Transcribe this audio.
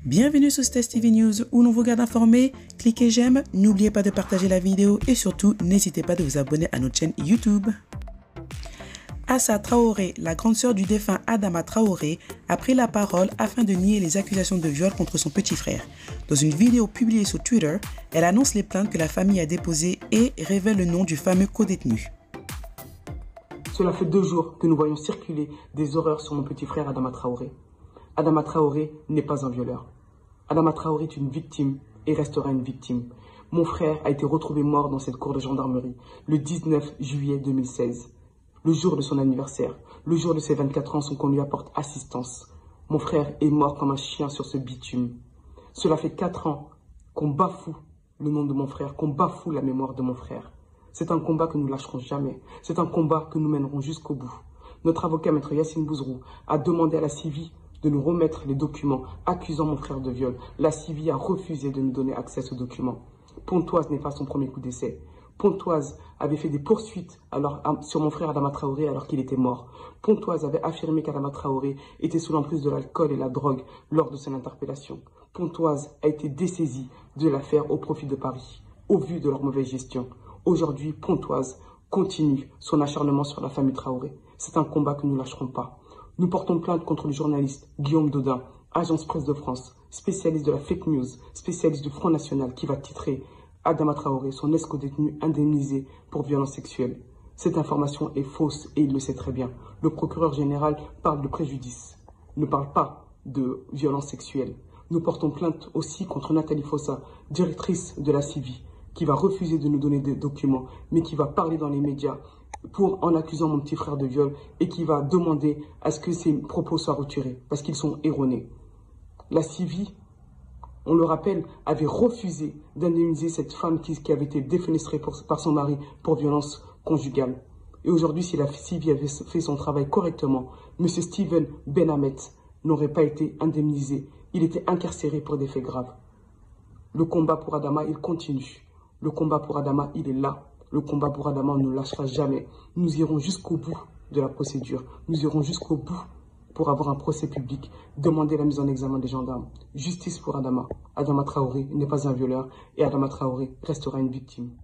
Bienvenue sur Stess TV News où l'on vous garde informés. Cliquez j'aime, n'oubliez pas de partager la vidéo et surtout n'hésitez pas de vous abonner à notre chaîne YouTube. Assa Traoré, la grande sœur du défunt Adama Traoré, a pris la parole afin de nier les accusations de viol contre son petit frère. Dans une vidéo publiée sur Twitter, elle annonce les plaintes que la famille a déposées et révèle le nom du fameux codétenu. Cela fait 2 jours que nous voyons circuler des horreurs sur mon petit frère Adama Traoré. Adama Traoré n'est pas un violeur. Adama Traoré est une victime et restera une victime. Mon frère a été retrouvé mort dans cette cour de gendarmerie le 19 juillet 2016. Le jour de son anniversaire, le jour de ses 24 ans sans qu'on lui apporte assistance. Mon frère est mort comme un chien sur ce bitume. Cela fait 4 ans qu'on bafoue le nom de mon frère, qu'on bafoue la mémoire de mon frère. C'est un combat que nous lâcherons jamais. C'est un combat que nous mènerons jusqu'au bout. Notre avocat, maître Yassine Bouzrou, a demandé à la CIVI de nous remettre les documents accusant mon frère de viol. La CIVI a refusé de nous donner accès à ce document. Pontoise n'est pas son premier coup d'essai. Pontoise avait fait des poursuites sur mon frère Adama Traoré alors qu'il était mort. Pontoise avait affirmé qu'Adama Traoré était sous l'emprise de l'alcool et la drogue lors de son interpellation. Pontoise a été dessaisi de l'affaire au profit de Paris, au vu de leur mauvaise gestion. Aujourd'hui, Pontoise continue son acharnement sur la famille Traoré. C'est un combat que nous ne lâcherons pas. Nous portons plainte contre le journaliste Guillaume Dodin, agence Presse de France, spécialiste de la fake news, spécialiste du Front National, qui va titrer Adama Traoré, son ex-codétenu indemnisé pour violence sexuelle. Cette information est fausse et il le sait très bien. Le procureur général parle de préjudice, ne parle pas de violence sexuelle. Nous portons plainte aussi contre Nathalie Fossa, directrice de la CIVI, qui va refuser de nous donner des documents, mais qui va parler dans les médias en accusant mon petit frère de viol et qui va demander à ce que ses propos soient retirés parce qu'ils sont erronés. La CIVI, on le rappelle, avait refusé d'indemniser cette femme qui avait été défenestrée par son mari pour violence conjugale. Et aujourd'hui, si la CIVI avait fait son travail correctement, M. Steven Benhamet n'aurait pas été indemnisé. Il était incarcéré pour des faits graves. Le combat pour Adama, il continue. Le combat pour Adama, il est là. Le combat pour Adama, on ne lâchera jamais. Nous irons jusqu'au bout de la procédure. Nous irons jusqu'au bout pour avoir un procès public, demander la mise en examen des gendarmes. Justice pour Adama. Adama Traoré n'est pas un violeur et Adama Traoré restera une victime.